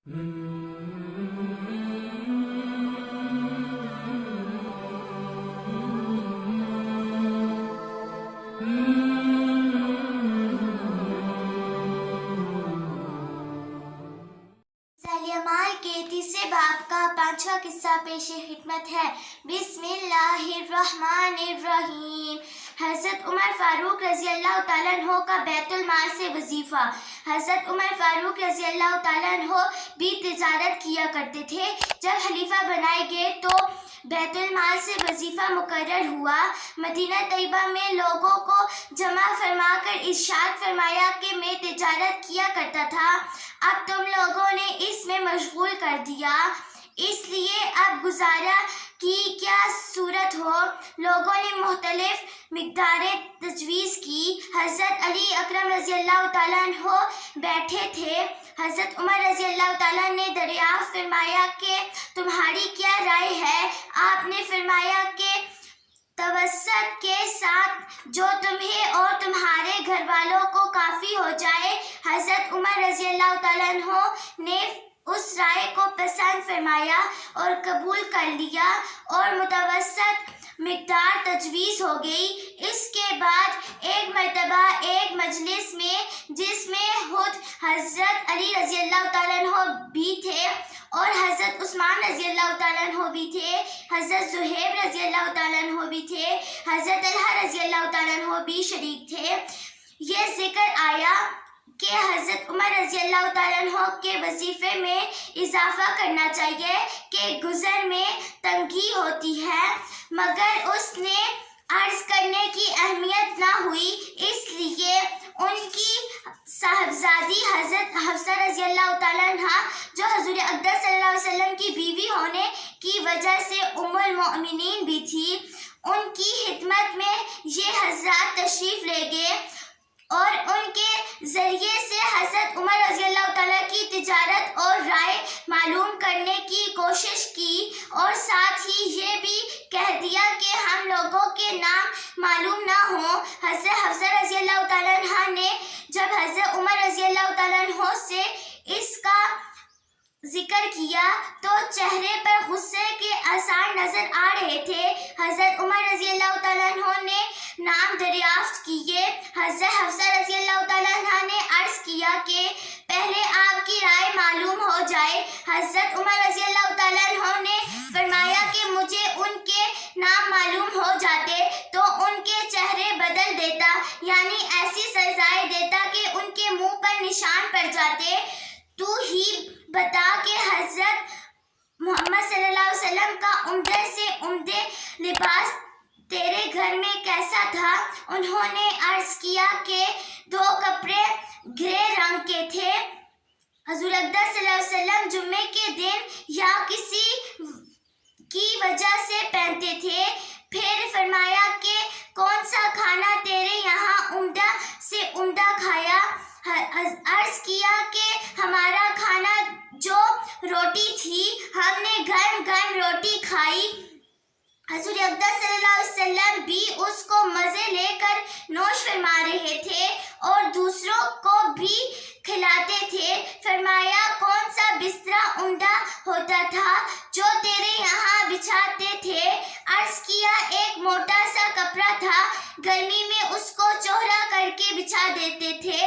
सालियामाल के तीसरे बाब का 5वां किस्सा पेश खिदमत है। बिस्मिल्लाहिर्रहमानिर्रहीम। हज़रत उमर फारूक रज़ी अल्लाह तआला अन्हो का बैतुल माल से वजीफ़ा। हज़रत उमर फारूक रज़ी अल्लाह तआला अन्हो भी तिजारत किया करते थे। जब खलीफा बनाए गए तो बैतुल माल से वजीफ़ा मुकर्रर हुआ। मदीना तैयबा में लोगों को जमा फरमा कर इरशाद फरमाया कि मैं तिजारत किया करता था, अब तुम लोगों ने इसमें मशगूल कर दिया, इसलिए अब गुजारा की क्या सूरत हो। लोगों ने मुख्तलिफ मिक़दारें तजवीज़ की। हज़रत अली अकरम रज़ी अल्लाह तआला अन्हो बैठे थे। हज़रत उमर रज़ी अल्लाह तआला ने दरियाफ़्त फरमाया कि तुम्हारी क्या राय है। आपने फरमाया कि तवस्सुत के साथ जो तुम्हें और तुम्हारे घर वालों को काफ़ी हो जाए। हज़रत उमर रज़ी अल्लाह तआला अन्हो ने उस राय को पसंद फरमाया और कबूल कर लिया और मुतवस्सत मिक़दार तजवीज़ हो गई। इसके बाद एक मरतबा एक मजलिस में जिसमें खुद हज़रत अली रज़ी अल्लाह तआला अन्हो भी थे और हज़रत उस्मान रज़ी अल्लाह तआला अन्हो भी थे, हज़रत ज़ुहैब रज़ी अल्लाह तआला अन्हो भी थे, हज़रत तलहा रज़ी अल्लाह तआला अन्हो भी शरीक थे। ये ज़िक्र आया कि हज़रत उमर रज़ी अल्लाह तआला अन्हो के वजीफ़े में इजाफ़ा करना चाहिए कि गुज़र में तंगी होती है, मगर उसने अर्ज़ करने की अहमियत ना हुई, इसलिए उनकी साहबजादी हज़रत हफ्सा रज़ी अल्लाह तआला अन्हा जो हज़ूर अक़दस सल्लल्लाहु अलैहि वसल्लम की बीवी होने की वजह से उम्मुल मोमिनीन भी थी, उनकी खिदमत में ये हज़रात तशरीफ़ ले गए और उनके ज़रिए से हज़रत उमर रज़ी अल्लाह तआला की तिजारत और राय मालूम करने की कोशिश की और साथ ही ये भी कह दिया कि हम लोगों के नाम मालूम ना हो। हज़रत हफ्सा रज़ी अल्लाह तआला अन्हा ने जब हज़रत उमर रज़ी अल्लाह तआला अन्हो से इसका जिक्र किया तो चेहरे पर गुस्से के आसार नजर आ रहे थे। हज़रत उमर रज़ी अल्लाह तआला अन्हो ने नाम दरियाफ्त किए। हज़रत हफ्सा रज़ी अल्लाह तआला अन्हा ने अर्ज़ किया कि पहले आपकी राय मालूम हो जाए। हज़रत उमर रज़ी अल्लाह तआला अन्हो ने फरमाया कि मुझे उनके नाम मालूम हो जाते तो उनके चेहरे बदल देता, यानी ऐसी सजाएं देता कि उनके मुंह पर निशान पड़ जाते। तू ही बता कि हज़रत मोहम्मद सल्लल्लाहु अलैहि वसल्लम का उम्दे से उम्दे लिबास तेरे घर में कैसा था। उन्होंने अर्ज़ किया कि 2 कपड़े ग्रे रंग के थे, हज़ूर अक़दस सल्लल्लाहु अलैहि वसल्लम जुम्मे के दिन या किसी की वजह से पहनते थे। फिर फरमाया कि कौन सा खाना तेरे यहाँ उम्दा से उम्दा खाया। अर्ज़ किया कि हमारा खाना जो रोटी थी हमने गरम गरम रोटी खाई। हज़ूर अक़दस सल्लल्लाहु अलैहि वसल्लम भी उसको मज़े लेकर नोश फरमा रहे थे और दूसरों को भी खिलाते थे। फरमाया कौन सा बिस्तरा उम्दा होता था जो तेरे यहाँ बिछाते थे। अर्ज़ किया एक मोटा सा कपड़ा था, गर्मी में उसको चौड़ा करके बिछा देते थे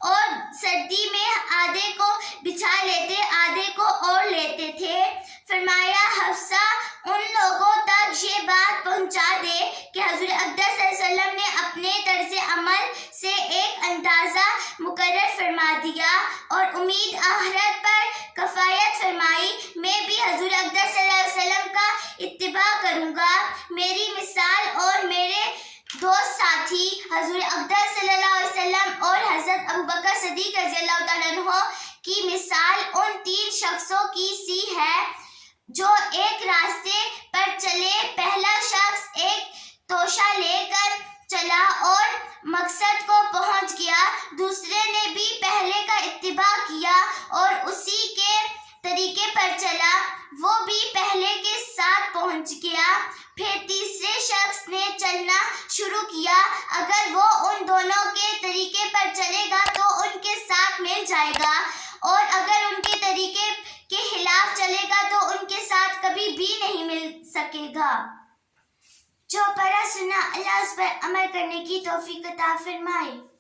और सर्दी में आधे को बिछा लेते आधे को ओढ़ लेते थे। फरमाया हफ्सा उन लोगों तक ये बात पहुंचा दे कि हज़ूर अक़दस सल्लल्लाहु अलैहि वसल्लम ने अपने तर्ज़ अमल से एक अंदाज़ा मुकर्रर फरमा दिया और उम्मीद आखिरत पर कफ़ायत फरमाई। मैं भी हज़ूर अक़दस सल्लल्लाहु अलैहि वसल्लम का इत्तिबा करूँगा। मेरी मिसाल और मेरे दोस्त साथी हज़ूर अक़दस सल्लल्लाहु अलैहि वसल्लम और हज़रत अबू बकर सिद्दीक़ रज़ी अल्लाह तआला अन्हो की मिसाल उन 3 शख्सों की सी है जो एक रास्ते पर चले। पहला शख्स एक तोशा लेकर चला और मकसद को पहुंच गया, दूसरे ने भी पहले का इत्तिबा किया और उसी के तरीके पर चला, वो भी पहले के साथ पहुंच गया। फिर तीसरे शख्स ने चलना शुरू किया, अगर वो उन दोनों के तरीके पर चलेगा तो उनके साथ मिल जाएगा और अगर उनके तरीके بھی نہیں مل سکے گا۔ جو پڑھا سنا اللہ اس پر عمل کرنے کی توفیق عطا فرمائے۔